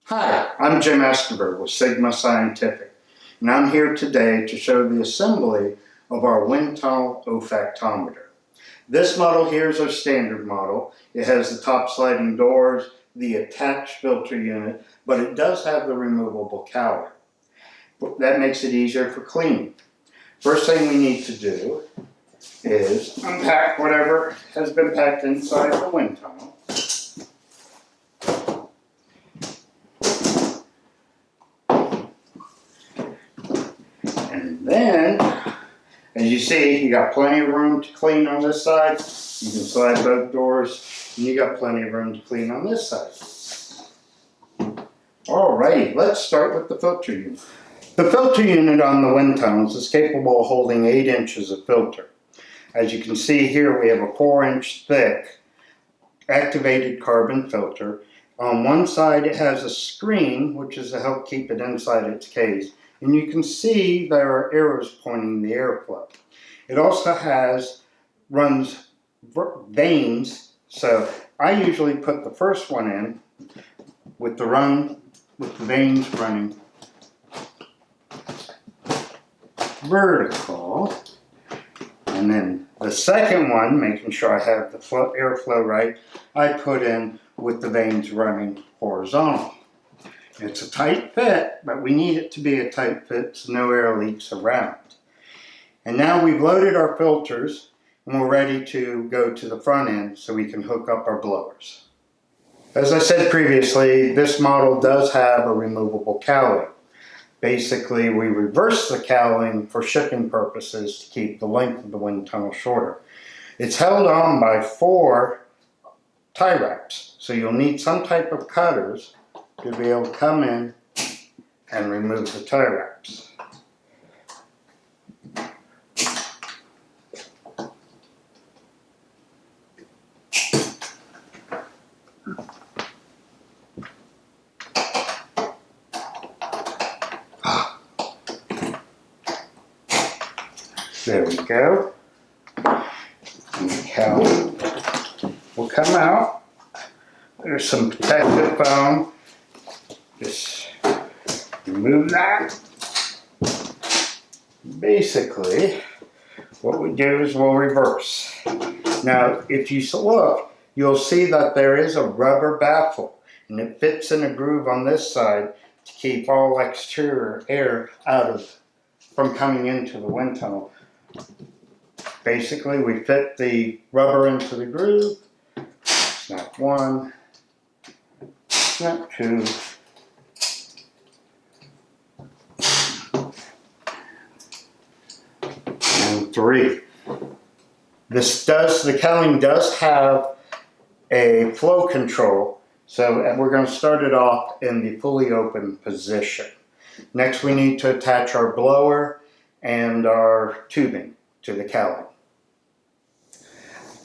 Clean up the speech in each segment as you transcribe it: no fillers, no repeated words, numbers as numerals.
Hi, I'm Jim Estenberg with Sigma Scientific, and I'm here today to show the assembly of our wind tunnel olfactometer. This model here is our standard model. It has the top sliding doors, the attached filter unit, but it does have the removable cowling. That makes it easier for cleaning. First thing we need to do is unpack whatever has been packed inside the wind tunnel. And then, as you see, you got plenty of room to clean on this side. You can slide both doors, and you got plenty of room to clean on this side. Alrighty, let's start with the filter unit. The filter unit on the wind tunnels is capable of holding 8 inches of filter. As you can see here, we have a 4-inch thick activated carbon filter. On one side it has a screen, which is to help keep it inside its case. And you can see there are arrows pointing the airflow. It also runs vanes, so I usually put the first one in with the vanes running vertical, and then the second one, making sure I have the airflow right, I put in with the vanes running horizontal. It's a tight fit, but we need it to be a tight fit so no air leaks around. And now we've loaded our filters and we're ready to go to the front end so we can hook up our blowers. As I said previously, this model does have a removable cowling. Basically, we reverse the cowling for shipping purposes to keep the length of the wind tunnel shorter. It's held on by 4 tie wraps, so you'll need some type of cutters to be able to come in and remove the tie wraps. There we go. And the cowling will come out. There's some protective foam. Just remove that. Basically, what we do is we'll reverse. Now, if you look, you'll see that there is a rubber baffle, and it fits in a groove on this side to keep all exterior air from coming into the wind tunnel. Basically, we fit the rubber into the groove. Snap 1, snap 2, and 3. The cowling does have a flow control, so we're going to start it off in the fully open position. Next, we need to attach our blower and our tubing to the cowling.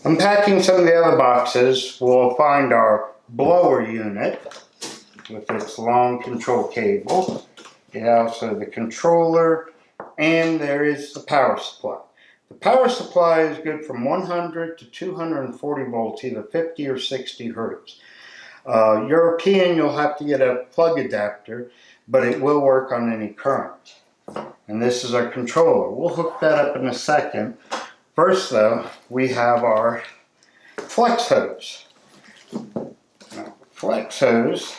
Unpacking some of the other boxes, we'll find our blower unit with its long control cable. And also the controller, and there is the power supply. The power supply is good from 100 to 240 volts, either 50 or 60 hertz. European, you'll have to get a plug adapter, but it will work on any current. And this is our controller. We'll hook that up in a second. First though, we have our flex hose. Now, flex hose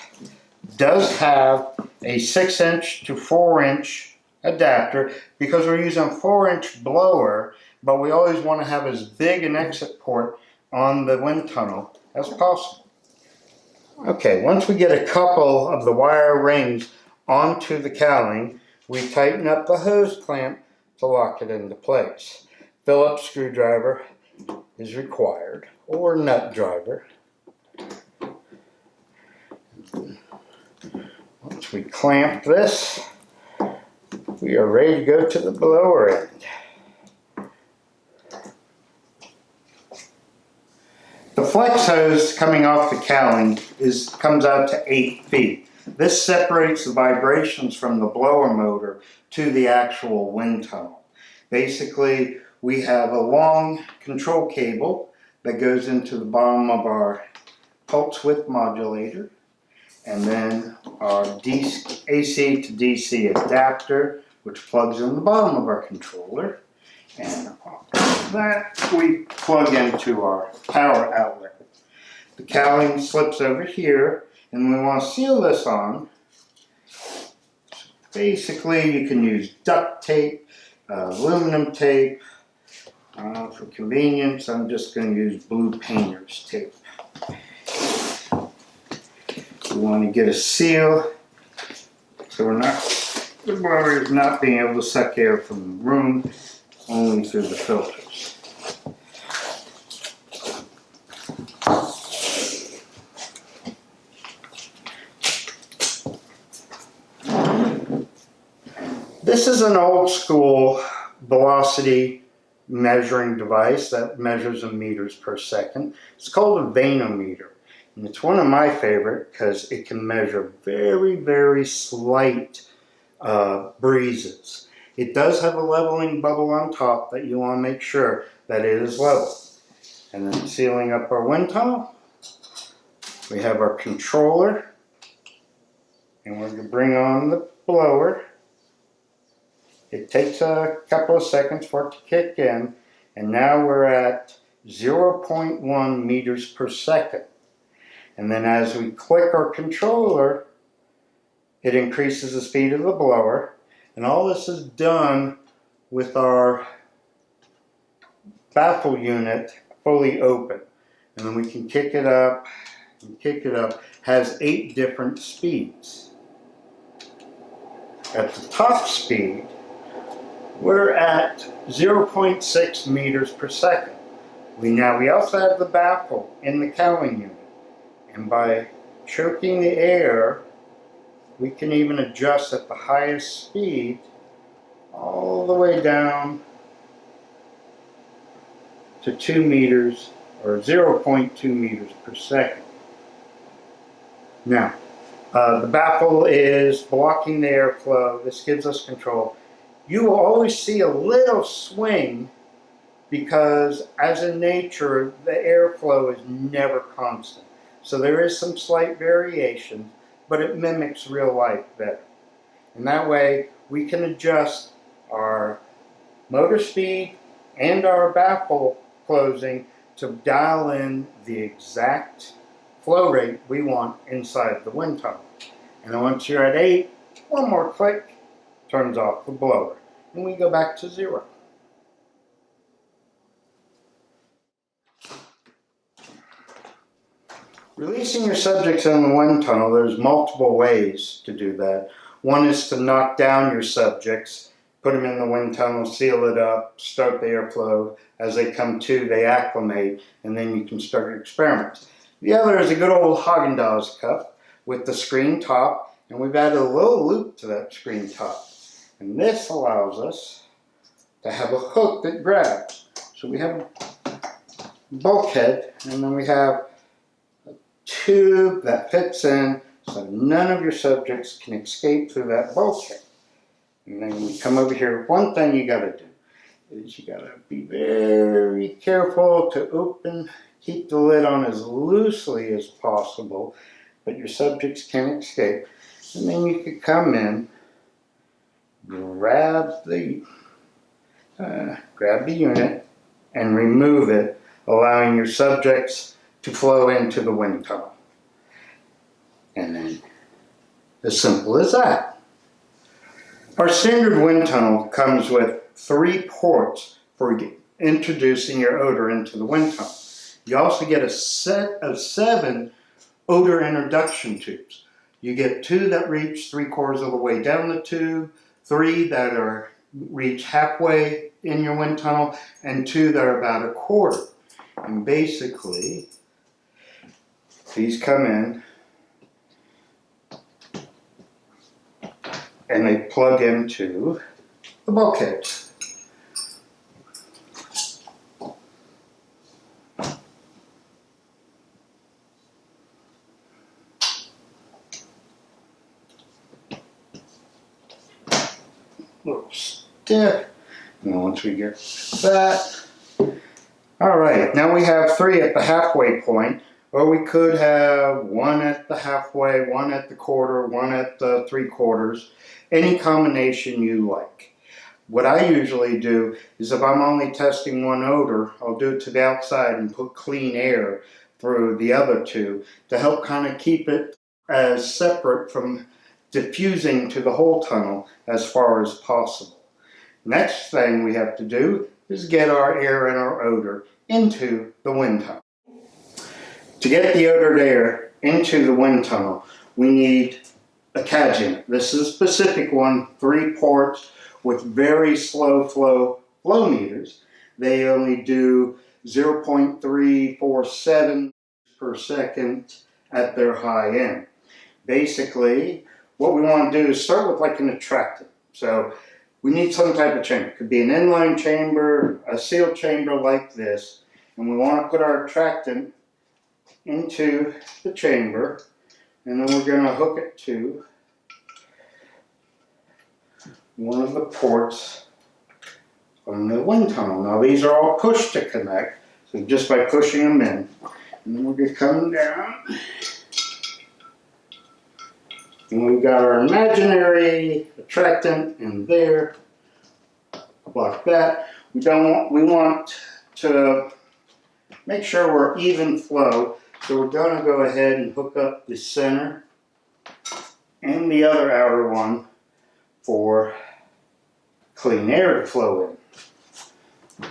does have a 6-inch to 4-inch adapter because we're using a 4-inch blower, but we always want to have as big an exit port on the wind tunnel as possible. Okay, once we get a couple of the wire rings onto the cowling, we tighten up the hose clamp to lock it into place. Phillips screwdriver is required, or nut driver. Once we clamp this, we are ready to go to the blower end. The flex hose coming off the cowling comes out to 8 feet. This separates the vibrations from the blower motor to the actual wind tunnel. Basically, we have a long control cable that goes into the bottom of our pulse width modulator, and then our AC to DC adapter, which plugs in the bottom of our controller. And that we plug into our power outlet. The cowling slips over here, and we want to seal this on. Basically, you can use duct tape, aluminum tape. For convenience, I'm just going to use blue painter's tape. We want to get a seal so the blower is not being able to suck air from the room, only through the filters. This is an old school velocity measuring device that measures in meters per second. It's called a vanometer. And it's one of my favorite because it can measure very, very slight breezes. It does have a leveling bubble on top that you want to make sure that it is level. And then sealing up our wind tunnel, we have our controller, and we're going to bring on the blower. It takes a couple of seconds for it to kick in, and now we're at 0.1 meters per second. And then as we click our controller, it increases the speed of the blower. And all this is done with our baffle unit fully open. And then we can kick it up and kick it up. It has 8 different speeds. At the top speed, we're at 0.6 meters per second. We also have the baffle in the cowling unit. And by choking the air, we can even adjust at the highest speed all the way down to 2 meters or 0.2 meters per second. Now, the baffle is blocking the airflow. This gives us control. You will always see a little swing because, as in nature, the airflow is never constant. So there is some slight variation, but it mimics real life better. And that way, we can adjust our motor speed and our baffle closing to dial in the exact flow rate we want inside the wind tunnel. And then once you're at 8, one more click, turns off the blower, and we go back to 0. Releasing your subjects in the wind tunnel, there's multiple ways to do that. One is to knock down your subjects, put them in the wind tunnel, seal it up, start the airflow. As they come to, they acclimate, and then you can start your experiments. The other is a good old Haagen-Dazs cup with the screen top, and we've added a little loop to that screen top. And this allows us to have a hook that grabs. So we have a bulkhead, and then we have a tube that fits in so none of your subjects can escape through that bulkhead. And then when we come over here, one thing you got to do is you got to be very careful to keep the lid on as loosely as possible, but your subjects can escape. And then you could come in, grab the unit, and remove it, allowing your subjects to flow into the wind tunnel. And then, as simple as that. Our standard wind tunnel comes with 3 ports for introducing your odor into the wind tunnel. You also get a set of 7 odor introduction tubes. You get 2 that reach 3/4 of the way down the tube, 3 that reach halfway in your wind tunnel, and 2 that are about 1/4. And basically, these come in and they plug into the bulkhead. Little stiff. And once we get that, all right, now we have 3 at the halfway point. Or we could have one at the halfway, one at the quarter, one at the 3/4, any combination you like. What I usually do is if I'm only testing one odor, I'll do it to the outside and put clean air through the other two to help kind of keep it as separate from diffusing to the whole tunnel as far as possible. Next thing we have to do is get our air and our odor into the wind tunnel. To get the odored air into the wind tunnel, we need a CAD unit. This is a specific one, 3 ports with very slow flow meters. They only do 0.347 per second at their high end. Basically, what we want to do is start with like an attractant. So we need some type of chamber. It could be an inline chamber, a sealed chamber like this, and we want to put our attractant into the chamber, and then we're going to hook it to one of the ports on the wind tunnel. Now these are all push to connect, so just by pushing them in, and then we're going to come down, and we've got our imaginary attractant in there, like that. We want to make sure we're even flow. So we're going to go ahead and hook up the center and the other outer one for clean air to flow in.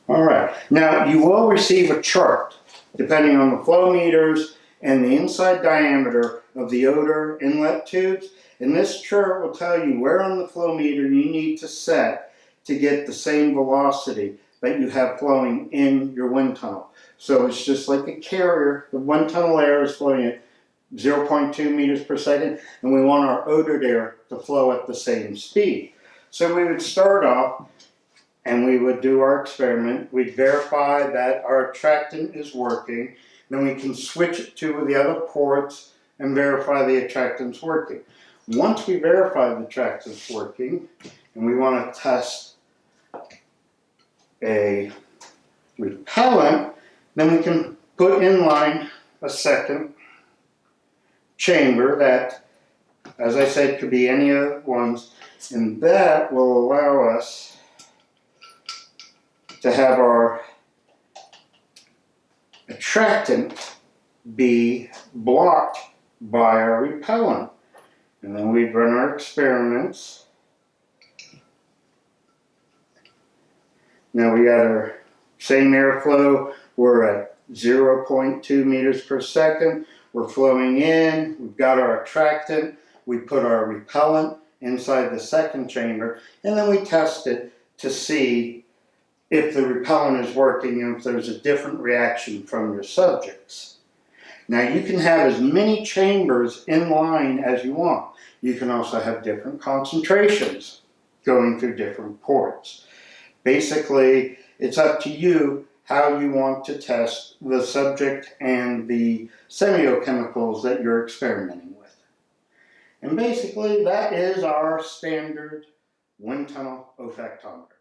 Alright, now you will receive a chart depending on the flow meters and the inside diameter of the odor inlet tubes. And this chart will tell you where on the flow meter you need to set to get the same velocity that you have flowing in your wind tunnel. So it's just like a carrier. The wind tunnel air is flowing at 0.2 meters per second, and we want our odored air to flow at the same speed. So we would start off and we would do our experiment. We'd verify that our attractant is working. Then we can switch it to the other ports and verify the attractant's working. Once we verify the attractant's working, and we want to test a repellent, then we can put in line a second chamber that, as I said, could be any of the ones, and that will allow us to have our attractant be blocked by our repellent. And then we'd run our experiments. Now we got our same airflow. We're at 0.2 meters per second. We're flowing in. We've got our attractant. We put our repellent inside the second chamber. And then we test it to see if the repellent is working and if there's a different reaction from your subjects. Now you can have as many chambers in line as you want. You can also have different concentrations going through different ports. Basically, it's up to you how you want to test the subject and the semiochemicals that you're experimenting with. And basically, that is our standard wind tunnel olfactometer.